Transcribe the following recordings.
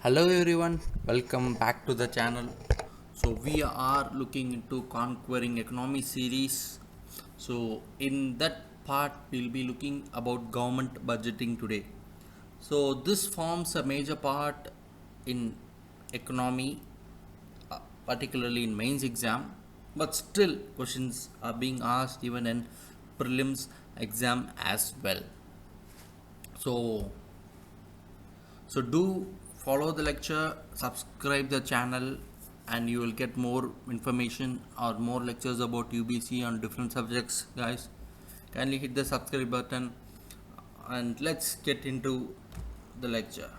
Hello everyone, welcome back to the channel. So we are looking into conquering economy series. So in that part we'll be looking about government budgeting today. So this forms a major part in economy, particularly in mains exam, but still questions are being asked even in prelims exam as well. So do follow the lecture, subscribe the channel, and you will get more information or more lectures about UBC on different subjects. Guys, kindly hit the subscribe button and let's get into the lecture.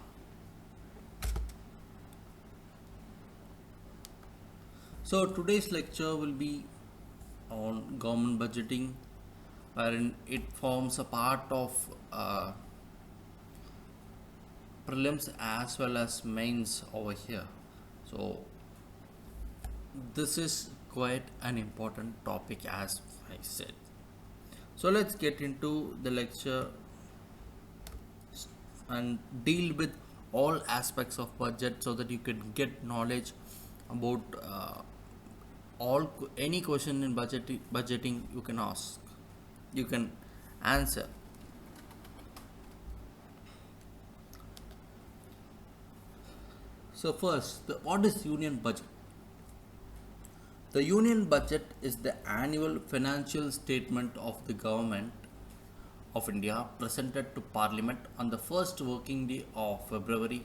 So today's lecture will be on government budgeting, wherein it forms a part of prelims as well as mains over here. So this is quite an important topic, as I said. So let's get into the lecture and deal with all aspects of budget so that you can get knowledge about any question in budgeting you can ask, you can answer. So first, what is union budget? The union budget is the annual financial statement of the government of India presented to Parliament on the first working day of February.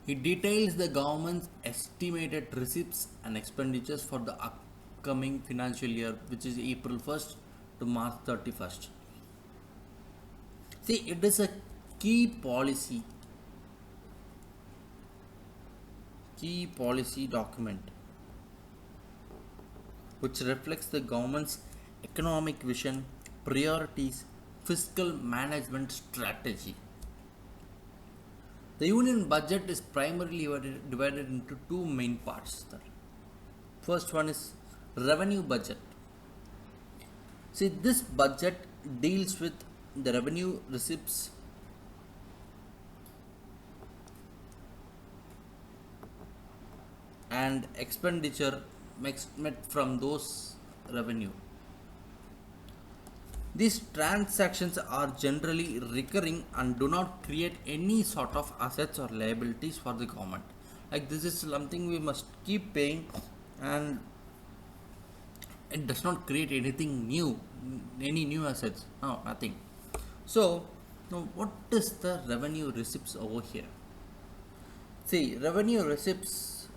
It details the government's estimated receipts and expenditures for the upcoming financial year, which is April 1st to March 31st. See, it is a key policy document which reflects the government's economic vision, priorities, fiscal management strategy. The union budget is primarily divided into two main parts. First one is revenue budget. See, this budget deals with the revenue receipts and expenditure met from those revenue. These transactions are generally recurring and do not create any sort of assets or liabilities for the government. Like, this is something we must keep paying, and it does not create anything new, any new assets. No, nothing. So, now what is the revenue receipts over here? See, revenue receipts,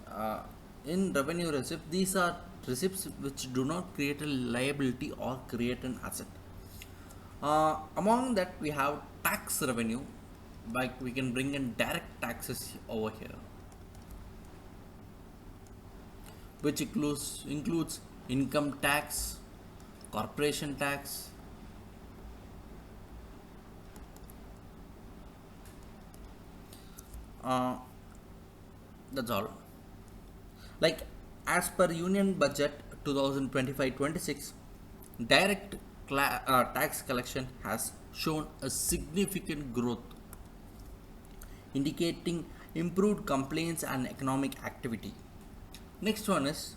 in revenue receipt, these are receipts which do not create a liability or create an asset. Among that, we have tax revenue, like we can bring in direct taxes over here, which includes income tax, corporation tax, that's all. Like, as per Union Budget 2025-26, direct tax collection has shown a significant growth, indicating improved compliance and economic activity. Next one is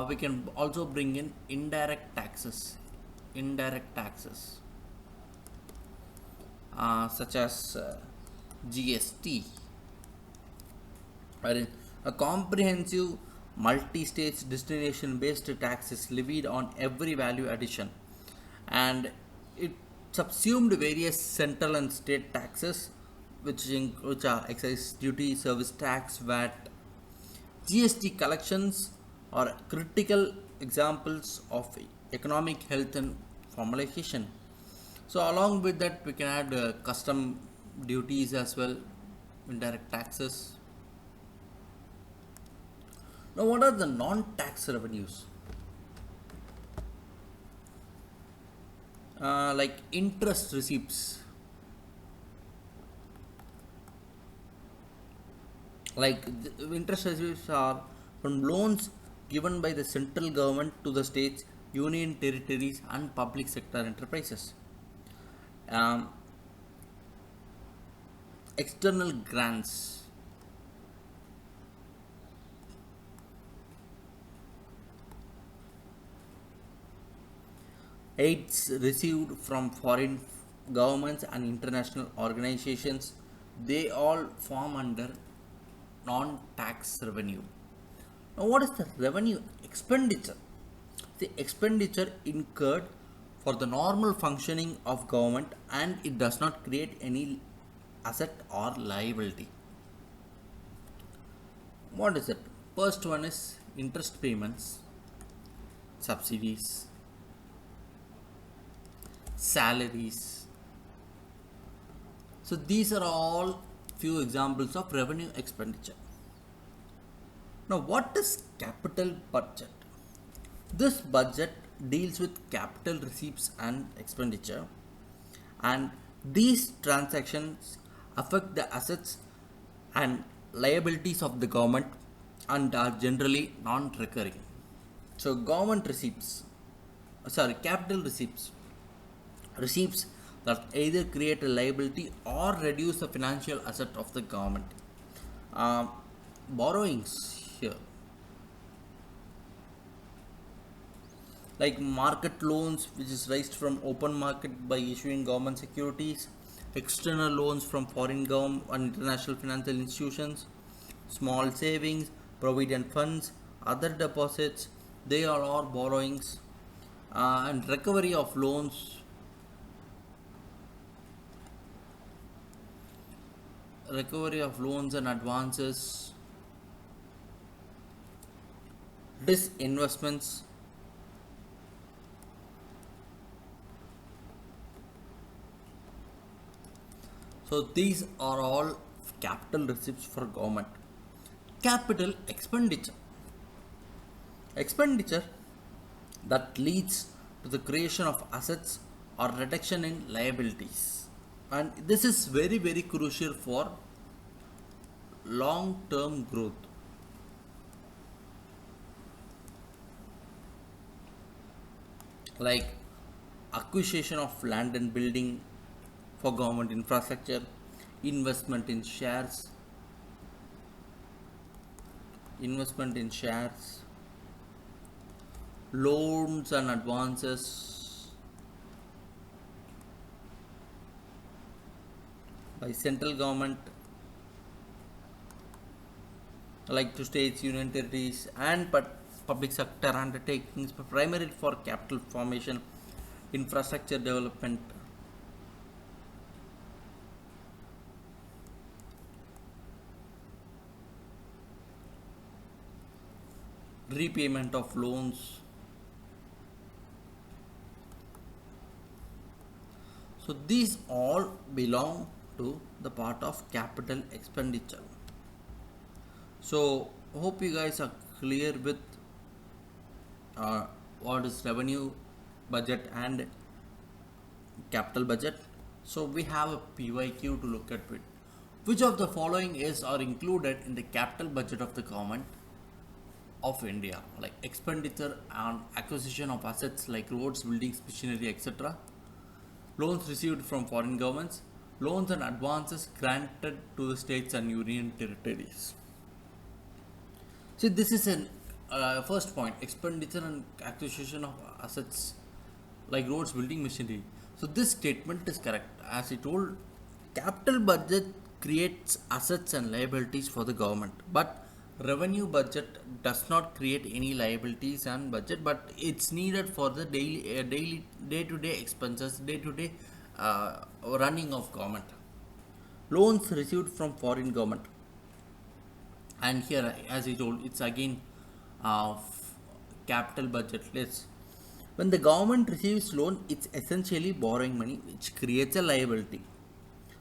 we can also bring in indirect taxes. Such as GST, wherein a comprehensive multi-stage destination-based tax is levied on every value addition, and it subsumed various central and state taxes, which are excise duty, service tax, VAT. GST collections are critical examples of economic health and formalization. So along with that, we can add custom duties as well, indirect taxes. Now, what are the non-tax revenues? Like interest receipts, interest receipts are from loans given by the central government to the states, union territories, and public sector enterprises. Um, external grants. Aids received from foreign governments and international organizations, they all form under non-tax revenue. Now, what is the revenue expenditure? The expenditure incurred for the normal functioning of government and it does not create any asset or liability. What is it? First one is interest payments, subsidies, salaries. So these are all few examples of revenue expenditure. Now, what is capital budget? This budget deals with capital receipts and expenditure, and these transactions affect the assets and liabilities of the government and are generally non-recurring. So, government receipts, capital receipts that either create a liability or reduce the financial asset of the government. Uh, Borrowings here, like market loans, which is raised from open market by issuing government securities, external loans from foreign government and international financial institutions, small savings, provident funds, other deposits, they are all borrowings, and recovery of loans and advances, disinvestments. So these are all capital receipts for government. Capital expenditure. Expenditure that leads to the creation of assets or reduction in liabilities. And this is very, very crucial for long term growth. Like acquisition of land and building for government infrastructure, investment in shares, loans and advances by central government, like to states, union territories, and public sector undertakings, primarily for capital formation, infrastructure development. Repayment of loans. So these all belong to the part of capital expenditure. So hope you guys are clear with what is revenue budget and capital budget. So we have a PYQ to look at it. Which of the following is or included in the capital budget of the government of India? Like expenditure on acquisition of assets like roads, buildings, machinery, etc. Loans received from foreign governments, loans and advances granted to the states and union territories. See, this is an first point: expenditure and acquisition of assets like roads, building, machinery. So this statement is correct. As I told, capital budget creates assets and liabilities for the government, but revenue budget does not create any liabilities and budget, but it's needed for the daily day-to-day expenses, day-to-day running of government. Loans received from foreign government, and here, as I told, it's again capital budget list. When the government receives loan, it's essentially borrowing money, which creates a liability.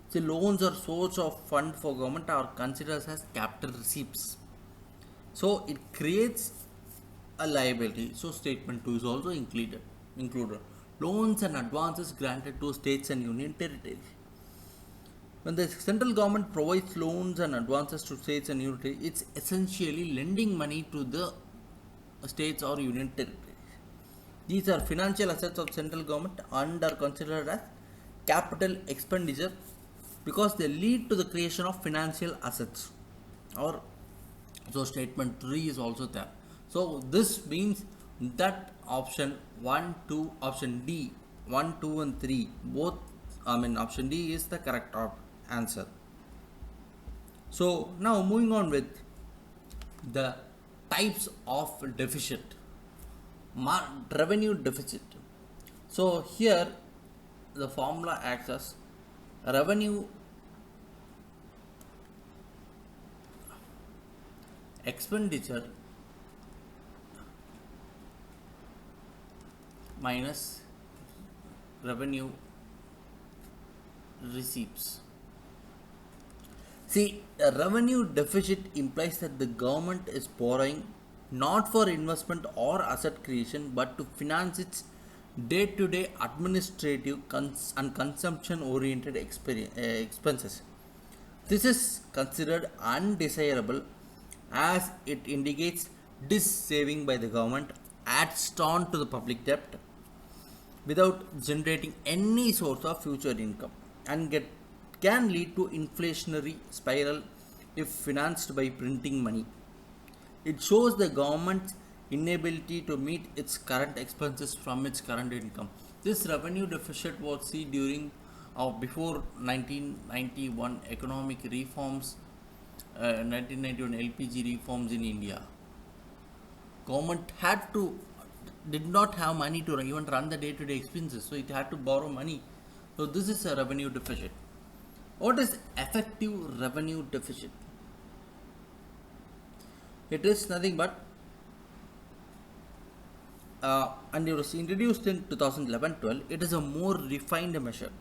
So loans or source of fund for government are considered as capital receipts. So it creates a liability. So statement 2 is also included. Loans and advances granted to states and union territories. When the central government provides loans and advances to states and union territories, it's essentially lending money to the states or union territories. These are financial assets of central government and are considered as capital expenditure because they lead to the creation of financial assets. Or so statement 3 is also there. So this means that option 1, 2, option D 1, 2 and 3 both, option D is the correct answer. So now moving on with the types of deficit. Revenue deficit. So here the formula acts as revenue expenditure minus revenue receipts. See, a revenue deficit implies that the government is borrowing not for investment or asset creation but to finance its day to day administrative and consumption oriented expenses. This is considered undesirable as it indicates dis-saving by the government adds on to the public debt without generating any source of future income and can lead to inflationary spiral if financed by printing money. It shows the government's inability to meet its current expenses from its current income. This revenue deficit was seen during or before 1991 economic reforms, 1991 LPG reforms in India. Government did not have money to even run the day-to-day expenses, so it had to borrow money. So this is a revenue deficit. What is effective revenue deficit? It is nothing but and it was introduced in 2011-12. It is a more refined measure.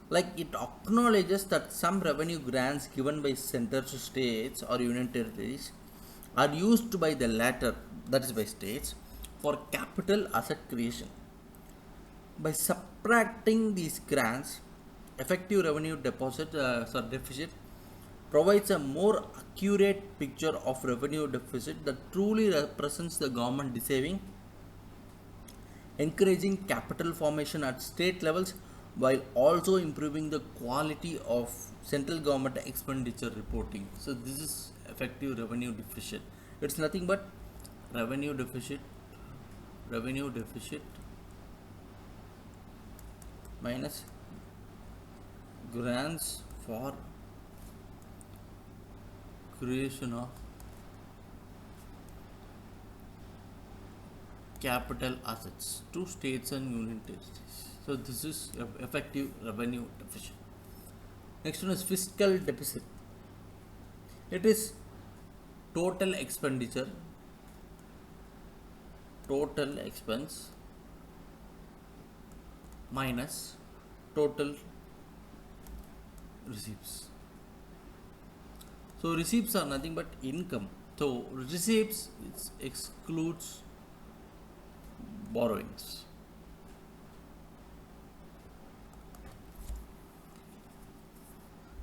Like it acknowledges that some revenue grants given by center to states or union territories are used by the latter, that is by states, for capital asset creation. By subtracting these grants, effective revenue deficit provides a more accurate picture of revenue deficit that truly represents the government saving, encouraging capital formation at state levels while also improving the quality of central government expenditure reporting. So this is effective revenue deficit. It's nothing but revenue deficit minus grants for creation of capital assets to states and union territories. So this is effective revenue deficit. Next one is fiscal deficit. It is total expenditure, total expense minus total receipts. So receipts are nothing but income. So receipts excludes borrowings.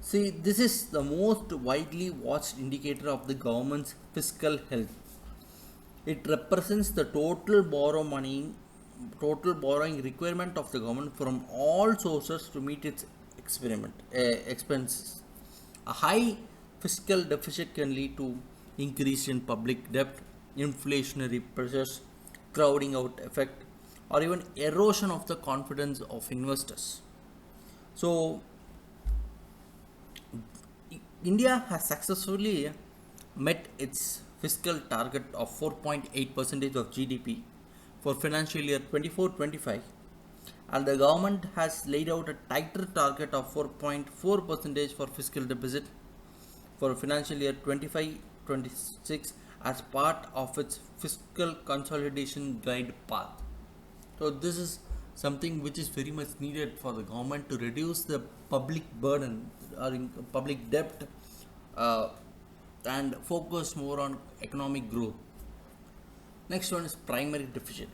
See, this is the most widely watched indicator of the government's fiscal health. It represents the total borrowing requirement of the government from all sources to meet its expenses. A high fiscal deficit can lead to increase in public debt, inflationary pressures, crowding out effect, or even erosion of the confidence of investors. So India has successfully met its fiscal target of 4.8% of GDP for financial year 24-25, and the government has laid out a tighter target of 4.4% for fiscal deficit for financial year 25-26 as part of its fiscal consolidation guide path. So this is something which is very much needed for the government to reduce the public burden or public debt and focus more on economic growth. Next one is primary deficit.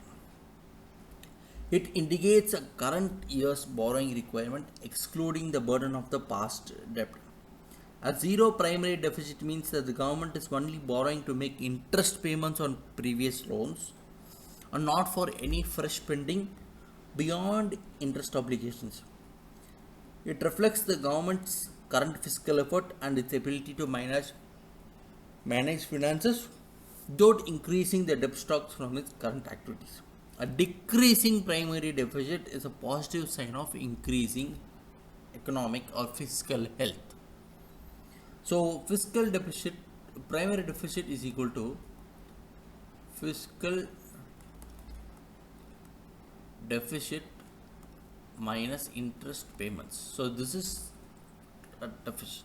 It indicates a current year's borrowing requirement excluding the burden of the past debt. A zero primary deficit means that the government is only borrowing to make interest payments on previous loans and not for any fresh spending beyond interest obligations. It reflects the government's current fiscal effort and its ability to manage finances without increasing the debt stocks from its current activities. A decreasing primary deficit is a positive sign of increasing economic or fiscal health. So, fiscal deficit, primary deficit is equal to fiscal deficit minus interest payments. So, this is a deficit.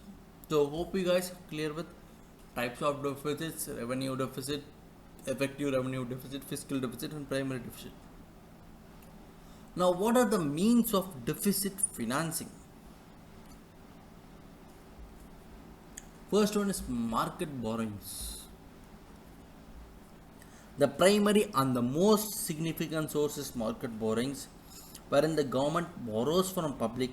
So, hope you guys are clear with types of deficits, revenue deficit, effective revenue deficit, fiscal deficit, and primary deficit. Now, what are the means of deficit financing? First one is market borrowings. The primary and the most significant source is market borrowings, wherein the government borrows from public,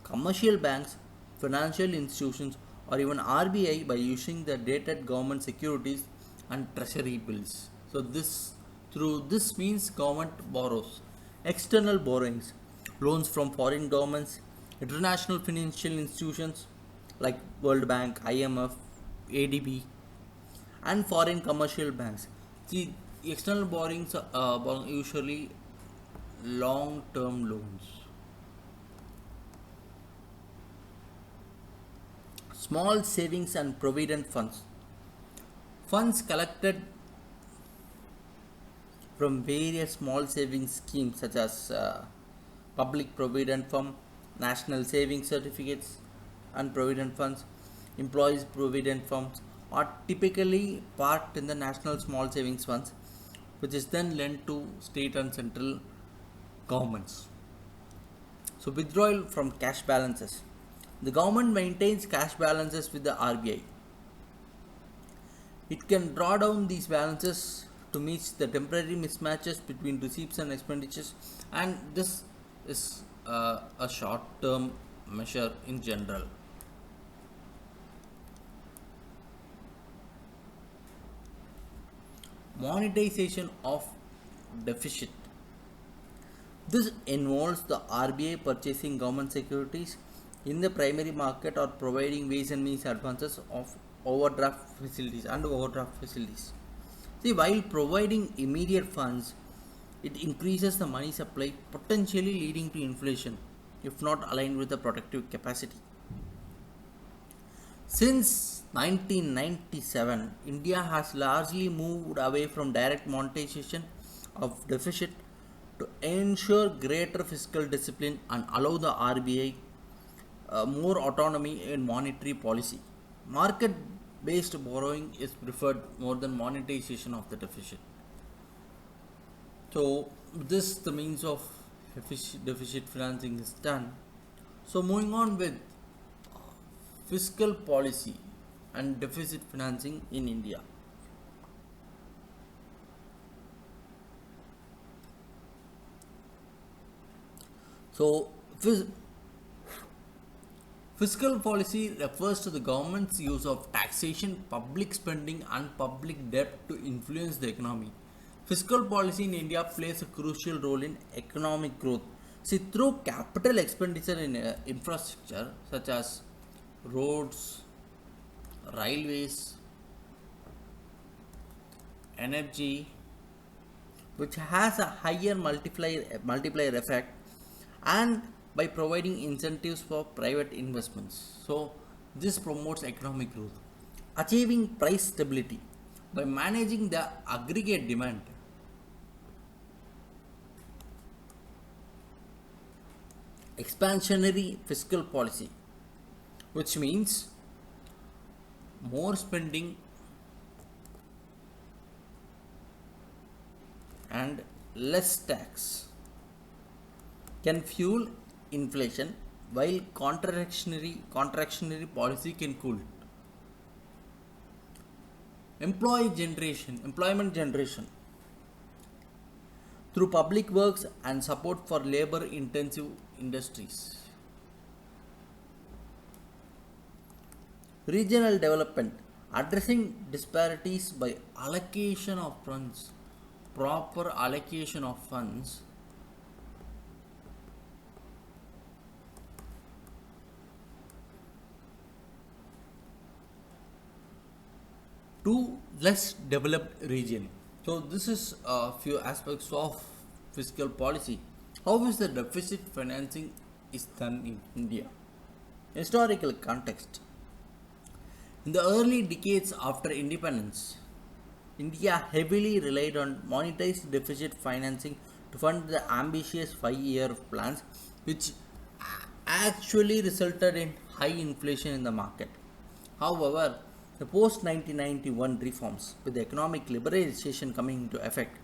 commercial banks, financial institutions, or even RBI by using the dated government securities and treasury bills. So through this means government borrows. External borrowings, loans from foreign governments, international financial institutions like World Bank, IMF, ADB, and foreign commercial banks. See, external borrowings are usually long-term loans. Small savings and provident funds. Funds collected from various small savings schemes such as public provident fund, national savings certificates and provident funds, employees provident funds are typically parked in the national small savings funds, which is then lent to state and central governments. So, withdrawal from cash balances. The government maintains cash balances with the RBI. It can draw down these balances to meet the temporary mismatches between receipts and expenditures, and this is a short term measure in general. Monetization of deficit. This involves the RBI purchasing government securities in the primary market or providing ways and means advances of overdraft facilities. See, while providing immediate funds, it increases the money supply, potentially leading to inflation if not aligned with the productive capacity. Since 1997, India has largely moved away from direct monetization of deficit to ensure greater fiscal discipline and allow the RBI more autonomy in monetary policy. Market based borrowing is preferred more than monetization of the deficit. So, this the means of deficit financing is done. So, moving on with fiscal policy and deficit financing in India. So, fiscal policy refers to the government's use of taxation, public spending, and public debt to influence the economy. Fiscal policy in India plays a crucial role in economic growth. See, through capital expenditure in infrastructure such as roads, railways, energy, which has a higher multiplier effect, and by providing incentives for private investments. So, this promotes economic growth. Achieving price stability by managing the aggregate demand. Expansionary fiscal policy, which means more spending and less tax, can fuel inflation while contractionary policy can cool it. Employment generation through public works and support for labor intensive industries. Regional development, addressing disparities by allocation of funds, proper allocation of funds to less developed region. So this is a few aspects of fiscal policy. How is the deficit financing is done in India? Historical context. In the early decades after independence, India heavily relied on monetized deficit financing to fund the ambitious 5-year plans, which actually resulted in high inflation in the market. However, the post 1991 reforms, with the economic liberalization coming into effect,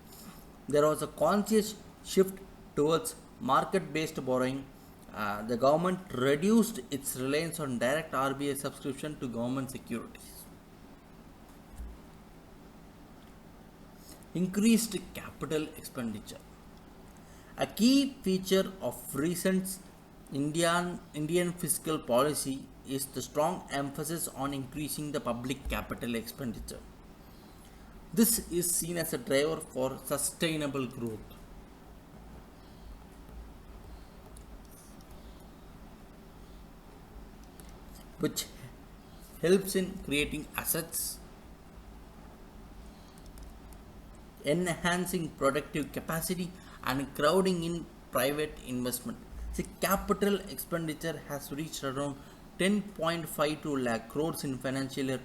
there was a conscious shift towards market based borrowing. The government reduced its reliance on direct RBI subscription to government securities. Increased capital expenditure. A key feature of recent Indian fiscal policy is the strong emphasis on increasing the public capital expenditure. This is seen as a driver for sustainable growth. Which helps in creating assets, enhancing productive capacity, and crowding in private investment. See, capital expenditure has reached around 10.52 lakh crores in financial year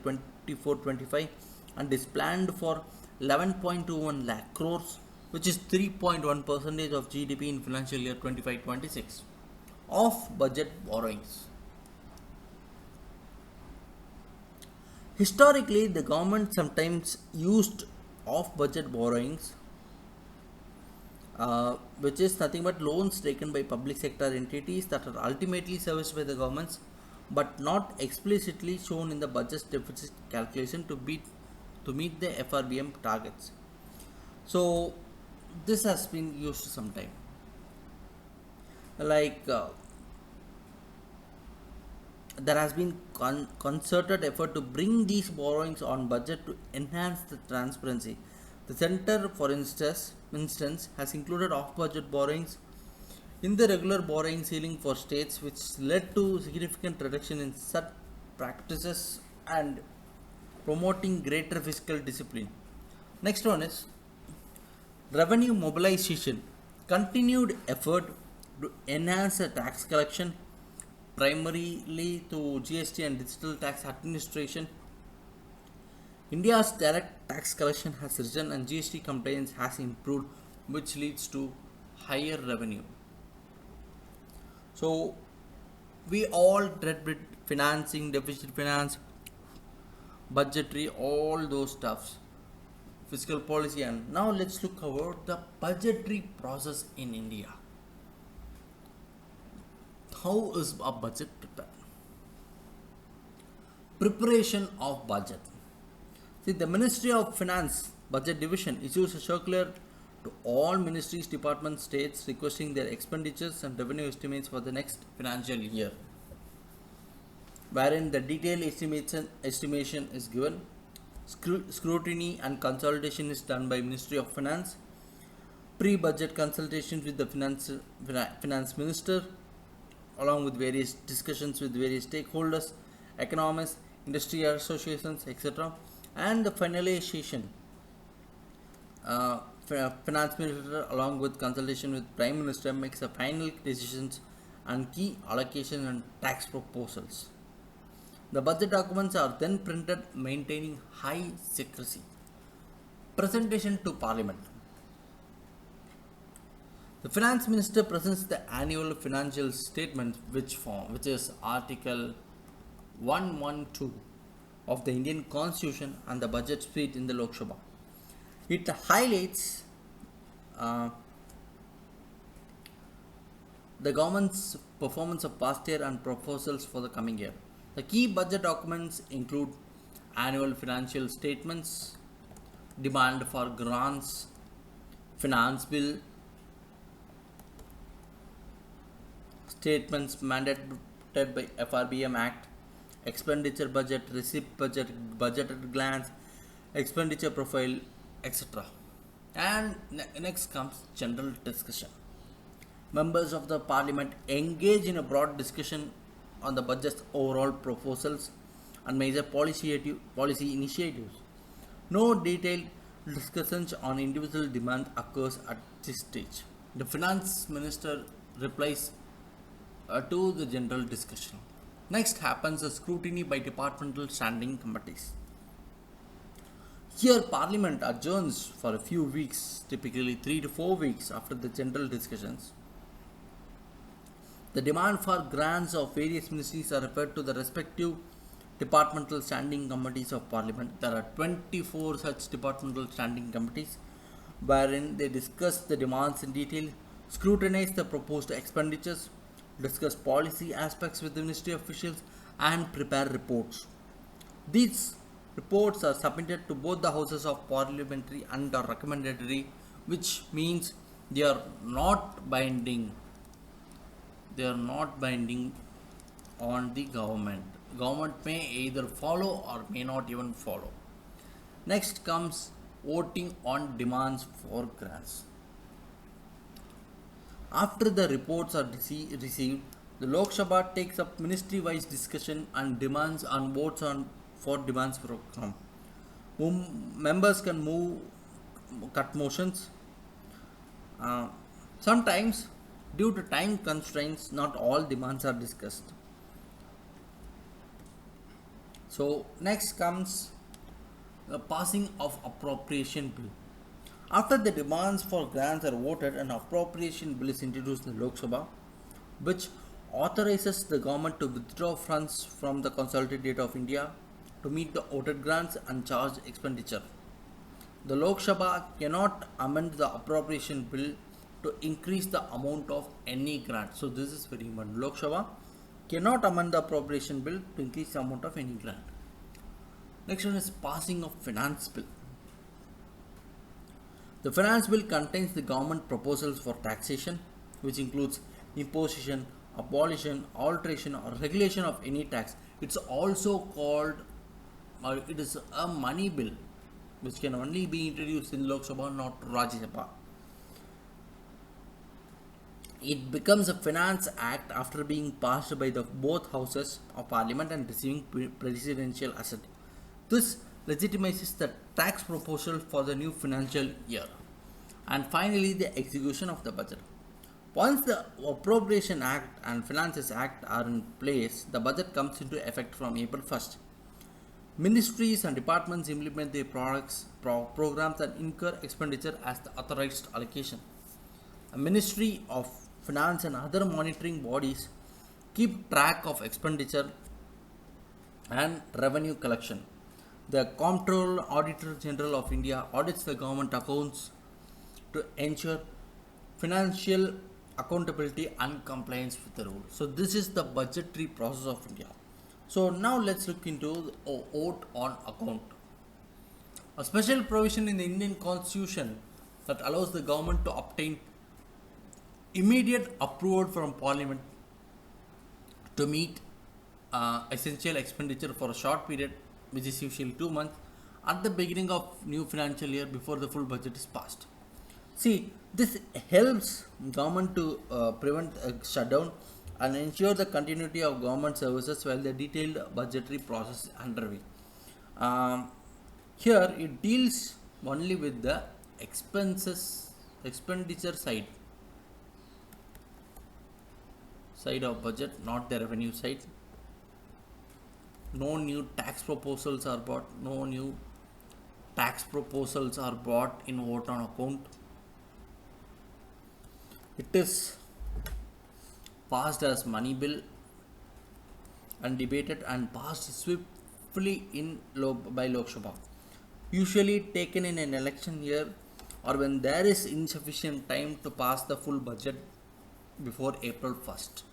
24-25 and is planned for 11.21 lakh crores, which is 3.1% of GDP in financial year 25-26. Off budget borrowings. Historically, the government sometimes used off budget borrowings, which is nothing but loans taken by public sector entities that are ultimately serviced by the governments but not explicitly shown in the budget deficit calculation to meet the FRBM targets. So, this has been used sometime. There has been concerted effort to bring these borrowings on budget to enhance the transparency. The center, for instance, has included off-budget borrowings in the regular borrowing ceiling for states, which led to significant reduction in such practices and promoting greater fiscal discipline. Next one is revenue mobilization. Continued effort to enhance the tax collection primarily through GST and digital tax administration. India's direct tax collection has risen and GST compliance has improved, which leads to higher revenue. So, we all dread with financing, deficit finance, budgetary, all those stuffs, fiscal policy, and now let's look about the budgetary process in India. How is a budget prepared? Preparation of budget. See, the Ministry of Finance Budget Division issues a circular to all ministries, departments, states requesting their expenditures and revenue estimates for the next financial year, wherein the detailed estimation is given. Scrutiny and consultation is done by Ministry of Finance. Pre-budget consultations with the finance minister, along with various discussions with various stakeholders, economists, industry associations, etc. And the finalization, finance minister along with consultation with prime minister makes the final decisions on key allocation and tax proposals. The budget documents are then printed maintaining high secrecy. Presentation to Parliament. The finance minister presents the annual financial statement, which is Article 112 of the Indian Constitution and the budget speech in the Lok Sabha. It highlights the government's performance of past year and proposals for the coming year. The key budget documents include annual financial statements, demand for grants, finance bill, statements mandated by FRBM Act, expenditure budget, receipt budget, budget at glance, expenditure profile, etc. And next comes general discussion. Members of the Parliament engage in a broad discussion on the budget's overall proposals and major policy initiatives. No detailed discussions on individual demand occurs at this stage. The finance minister replies to the general discussion. Next happens a scrutiny by departmental standing committees. Here, Parliament adjourns for a few weeks, typically 3 to 4 weeks after the general discussions. The demand for grants of various ministries are referred to the respective departmental standing committees of Parliament. There are 24 such departmental standing committees wherein they discuss the demands in detail, scrutinize the proposed expenditures, discuss policy aspects with the ministry officials, and prepare reports. These reports are submitted to both the houses of parliamentary and are recommendatory, which means they are not binding. They are not binding on the government. Government may either follow or may not even follow. Next comes voting on demands for grants. After the reports are received, the Lok Sabha takes up ministry-wise discussion and demands on votes on for demands for members can move cut motions. Sometimes, due to time constraints, not all demands are discussed. So next comes the passing of appropriation bill. After the demands for grants are voted, an appropriation bill is introduced in the Lok Sabha, which authorizes the government to withdraw funds from the Consolidated of India to meet the voted grants and charge expenditure. The Lok Sabha cannot amend the appropriation bill to increase the amount of any grant. So this is very important. Lok Sabha cannot amend the appropriation bill to increase the amount of any grant. Next one is passing of finance bill. The finance bill contains the government proposals for taxation, which includes imposition, abolition, alteration or regulation of any tax. It's also called, or it is a money bill, which can only be introduced in Lok Sabha, not Rajya Sabha. It becomes a finance act after being passed by the both houses of parliament and receiving presidential assent. This legitimizes the tax proposal for the new financial year. And finally, the execution of the budget. Once the Appropriation Act and Finances Act are in place, the budget comes into effect from April 1st. Ministries and departments implement their programs and incur expenditure as the authorized allocation. A Ministry of Finance and other monitoring bodies keep track of expenditure and revenue collection. The Comptroller Auditor General of India audits the government accounts to ensure financial accountability and compliance with the rules. So this is the budgetary process of India. So now let's look into the vote on account. A special provision in the Indian Constitution that allows the government to obtain immediate approval from Parliament to meet essential expenditure for a short period, which is usually 2 months, at the beginning of new financial year before the full budget is passed. See, this helps government to prevent a shutdown and ensure the continuity of government services while the detailed budgetary process is underway. Here it deals only with the expenditure side of budget, not the revenue side. No new tax proposals are brought. No new tax proposals are brought in vote on account. It is passed as money bill and debated and passed swiftly by Lok Sabha. Usually taken in an election year or when there is insufficient time to pass the full budget before April 1st.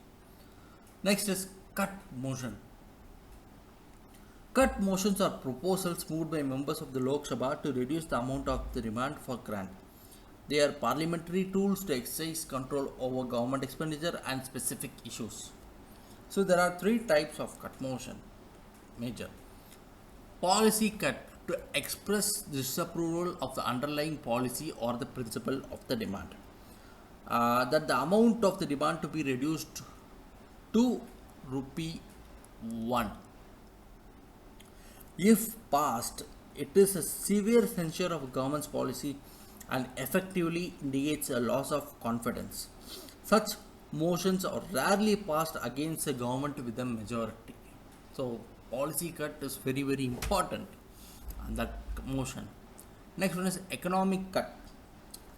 Next is cut motion. Cut motions are proposals moved by members of the Lok Sabha to reduce the amount of the demand for grant. They are parliamentary tools to exercise control over government expenditure and specific issues. So there are 3 types of cut motion. Major. Policy cut, to express disapproval of the underlying policy or the principle of the demand. That the amount of the demand to be reduced to rupee 1. If passed, it is a severe censure of government's policy and effectively indicates a loss of confidence. Such motions are rarely passed against a government with a majority. So policy cut is very very important and that motion. Next one is economic cut.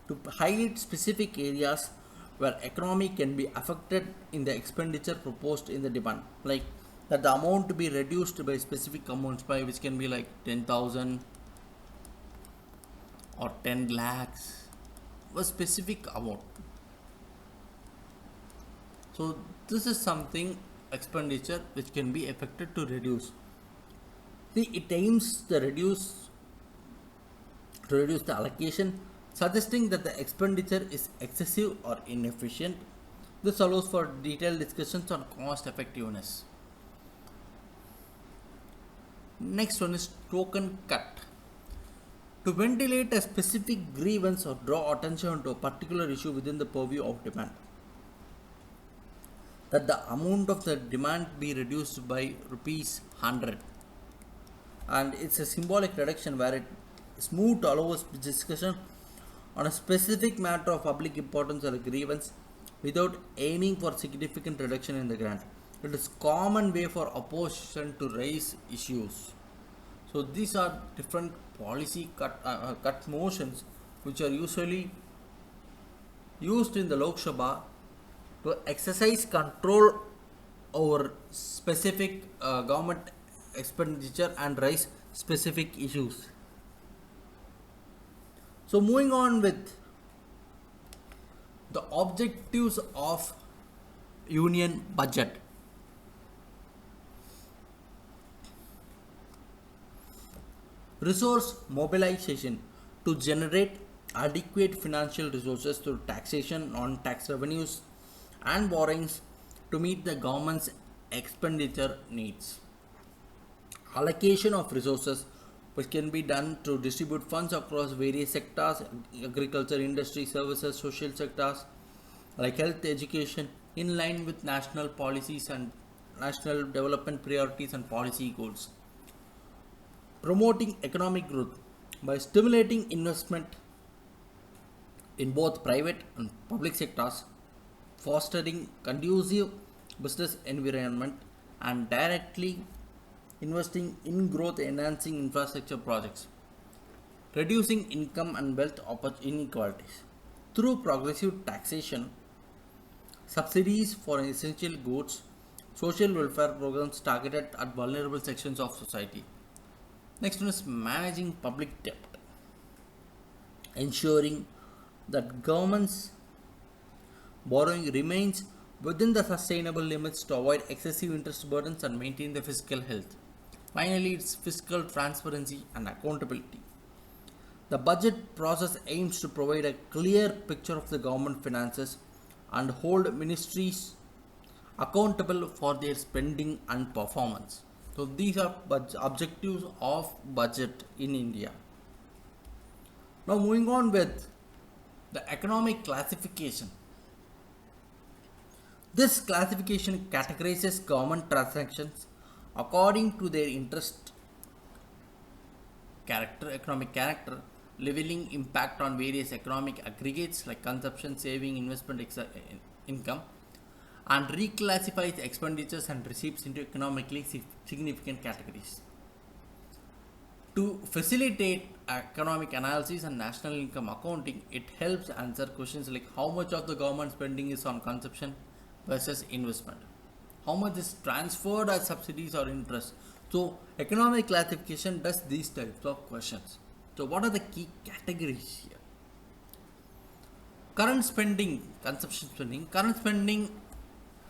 To highlight specific areas where economy can be affected in the expenditure proposed in the demand, like that the amount to be reduced by specific amounts by which can be like 10,000 or 10 lakhs, a specific amount. So this is something expenditure which can be affected to reduce. See, it aims to reduce the allocation, suggesting that the expenditure is excessive or inefficient. This allows for detailed discussions on cost effectiveness. Next one is token cut. To ventilate a specific grievance or draw attention to a particular issue within the purview of demand, that the amount of the demand be reduced by rupees 100, and it's a symbolic reduction where it is moved to allow discussion on a specific matter of public importance or a grievance without aiming for significant reduction in the grant. It is common way for opposition to raise issues. So these are different policy cut motions which are usually used in the Lok Sabha to exercise control over specific government expenditure and raise specific issues. So moving on with the objectives of union budget. Resource mobilization to generate adequate financial resources through taxation, non-tax revenues and borrowings to meet the government's expenditure needs. Allocation of resources which can be done to distribute funds across various sectors, agriculture, industry, services, social sectors like health, education, in line with national policies and national development priorities and policy goals. Promoting economic growth by stimulating investment in both private and public sectors, fostering conducive business environment and directly investing in growth enhancing infrastructure projects, reducing income and wealth inequalities through progressive taxation, subsidies for essential goods, social welfare programs targeted at vulnerable sections of society. Next one is managing public debt, ensuring that government's borrowing remains within the sustainable limits to avoid excessive interest burdens and maintain the fiscal health. Finally, it's fiscal transparency and accountability. The budget process aims to provide a clear picture of the government finances and hold ministries accountable for their spending and performance. So these are objectives of budget in India. Now moving on with the economic classification. This classification categorizes government transactions according to their interest character, economic character, leveling impact on various economic aggregates like consumption, saving, investment, income, and reclassifies expenditures and receipts into economically significant categories. To facilitate economic analysis and national income accounting, it helps answer questions like how much of the government spending is on consumption versus investment, how much is transferred as subsidies or interest. So economic classification does these types of questions. So what are the key categories here? Current spending, consumption spending, current spending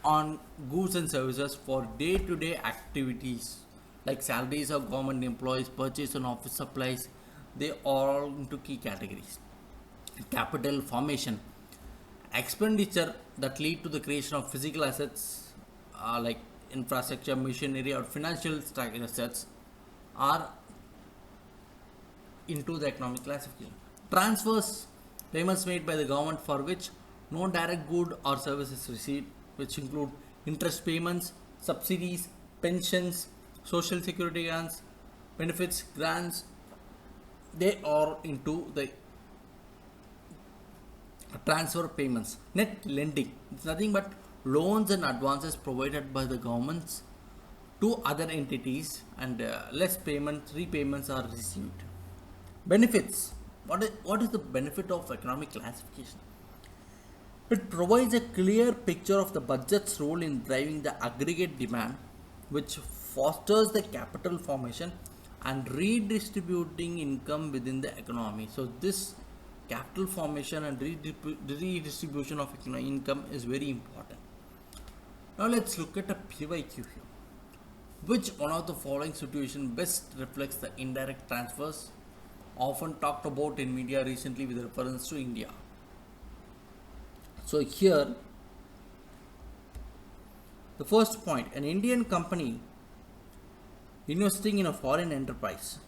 on goods and services for day-to-day activities like salaries of government employees, purchase and office supplies, they are all into key categories. Capital formation, expenditure that lead to the creation of physical assets like infrastructure, machinery or financial assets are into the economic classification. Transfers, payments made by the government for which no direct good or service is received, which include interest payments, subsidies, pensions, social security grants, benefits, grants, they are into the transfer payments. Net lending, it's nothing but loans and advances provided by the governments to other entities, and less payments, repayments are received. Benefits. What is the benefit of economic classification? It provides a clear picture of the budget's role in driving the aggregate demand, which fosters the capital formation and redistributing income within the economy. So, this capital formation and redistribution of income is very important. Now, let's look at a PYQ here. Which one of the following situation best reflects the indirect transfers often talked about in media recently with reference to India? So here, the first point, an Indian company investing in a foreign enterprise.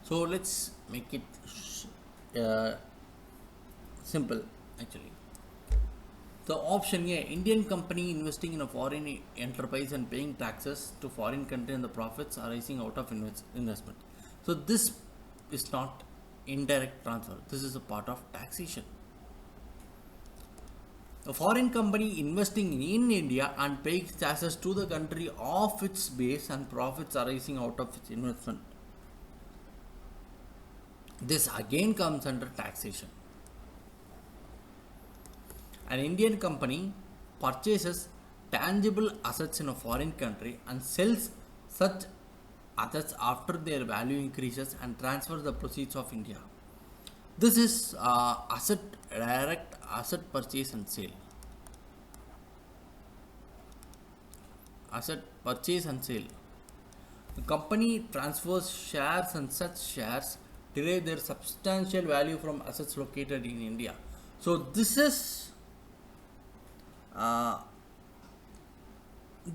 So let's make it simple actually. The option A, Indian company investing in a foreign enterprise and paying taxes to foreign country and the profits arising out of investment. So this is not indirect transfer. This is a part of taxation. A foreign company investing in India and paying taxes to the country of its base and profits arising out of its investment. This again comes under taxation. An Indian company purchases tangible assets in a foreign country and sells such assets after their value increases and transfers the proceeds of India. This is direct asset purchase and sale. Asset purchase and sale. The company transfers shares and such shares derive their substantial value from assets located in India. So this is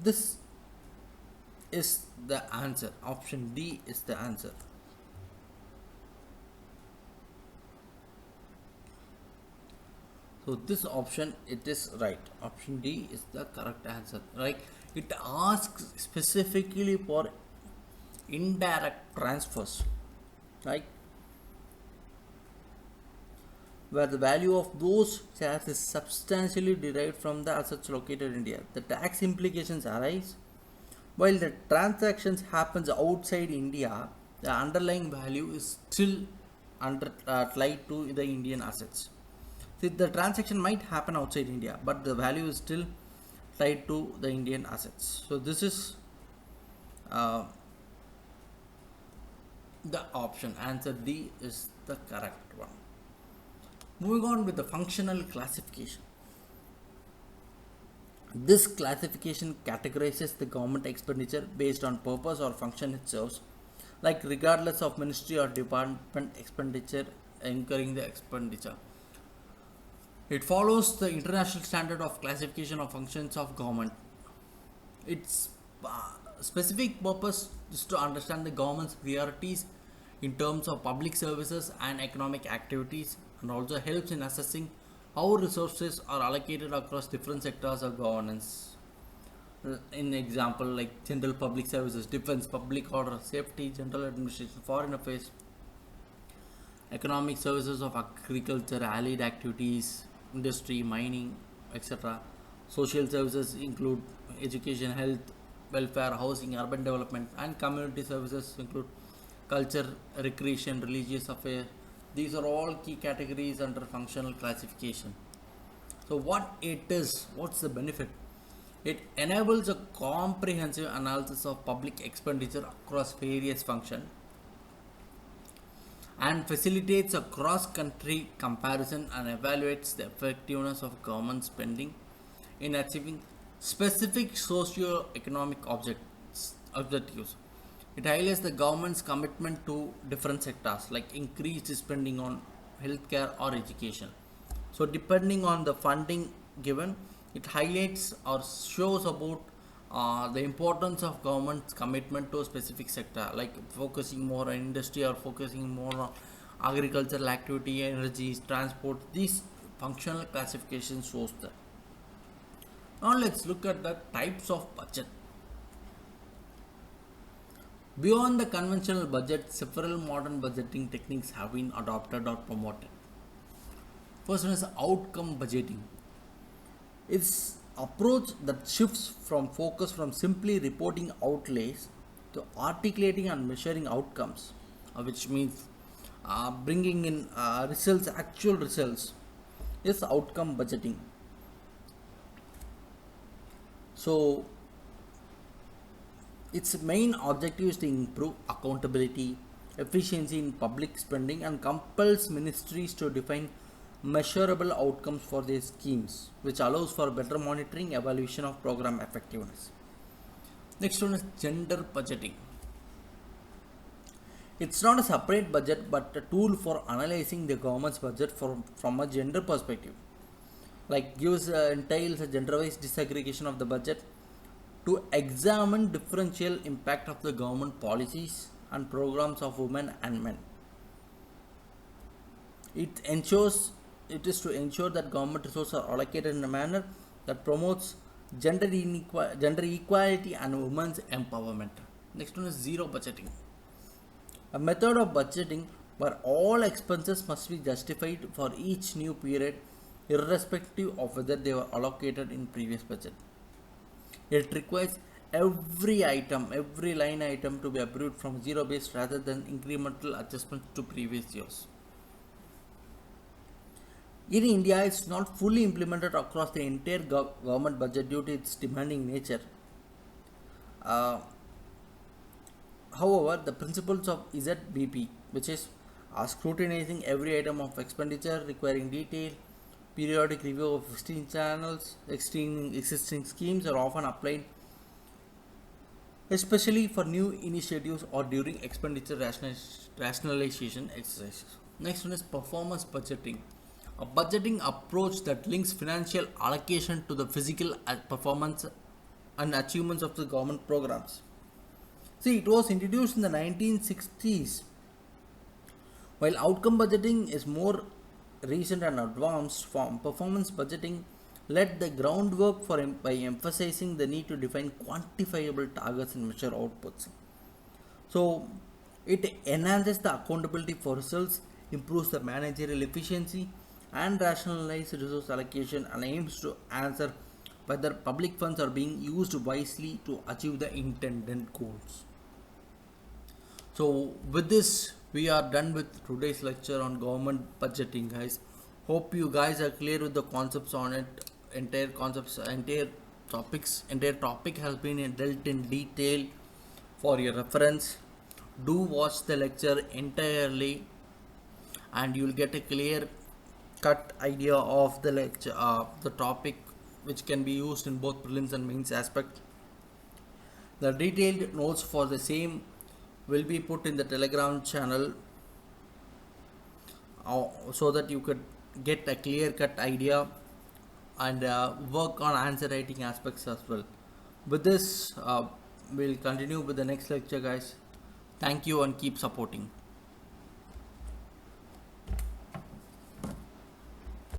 this is the answer. Option D is the answer. So this option, it is right. Option D is the correct answer. Right? It asks specifically for indirect transfers. Right? Where the value of those shares is substantially derived from the assets located in India. The tax implications arise while the transactions happens outside India. The underlying value is still tied to the Indian assets. See, the transaction might happen outside India, but the value is still tied to the Indian assets. So this is the option. Answer D is the correct one. Moving on with the functional classification. This classification categorizes the government expenditure based on purpose or function it serves, like regardless of ministry or department expenditure incurring the expenditure. It follows the international standard of classification of functions of government. Its specific purpose is to understand the government's priorities in terms of public services and economic activities, and also helps in assessing how resources are allocated across different sectors of governance. In example, like general public services, defense, public order, safety, general administration, foreign affairs, economic services of agriculture, allied activities, industry, mining, etc. Social services include education, health, welfare, housing, urban development, and community services include culture, recreation, religious affairs. These are all key categories under functional classification. So what's the benefit? It enables a comprehensive analysis of public expenditure across various functions and facilitates a cross-country comparison and evaluates the effectiveness of government spending in achieving specific socio-economic objectives. It highlights the government's commitment to different sectors like increased spending on healthcare or education. So depending on the funding given, it highlights or shows about the importance of government's commitment to a specific sector, like focusing more on industry or focusing more on agricultural activity, energy, transport. These functional classification shows that. Now let's look at the types of budget. Beyond the conventional budget, several modern budgeting techniques have been adopted or promoted. First one is outcome budgeting. It's approach that shifts from focus from simply reporting outlays to articulating and measuring outcomes, which means bringing in results, actual results, is outcome budgeting. So its main objective is to improve accountability, efficiency in public spending, and compels ministries to define measurable outcomes for their schemes, which allows for better monitoring, evaluation of program effectiveness. Next one is gender budgeting. It's not a separate budget but a tool for analyzing the government's budget from a gender perspective. Like entails a gender-wise disaggregation of the budget to examine differential impact of the government policies and programs of women and men. It is to ensure that government resources are allocated in a manner that promotes gender equality and women's empowerment. Next one is zero budgeting. A method of budgeting where all expenses must be justified for each new period irrespective of whether they were allocated in previous budget. It requires every line item to be approved from zero base rather than incremental adjustments to previous years. In India, it's not fully implemented across the entire government budget due to its demanding nature. However, the principles of ZBP, which is scrutinizing every item of expenditure, requiring detailed, periodic review of existing schemes, are often applied, especially for new initiatives or during expenditure rationalization exercises. Next one is performance budgeting, a budgeting approach that links financial allocation to the physical performance and achievements of the government programs. See, it was introduced in the 1960s. While outcome budgeting is more recent and advanced form, performance budgeting laid the groundwork by emphasizing the need to define quantifiable targets and measure outputs. So, it enhances the accountability for results, improves the managerial efficiency, and rationalizes resource allocation, and aims to answer whether public funds are being used wisely to achieve the intended goals. So with this, we are done with today's lecture on government budgeting, guys. Hope you guys are clear with the concepts on it. Entire topic has been dealt in detail for your reference. Do watch the lecture entirely and you'll get a clear cut idea of the lecture, the topic, which can be used in both prelims and mains aspect. The detailed notes for the same will be put in the Telegram channel so that you could get a clear cut idea and work on answer writing aspects as well. With this, we'll continue with the next lecture, guys. Thank you and keep supporting.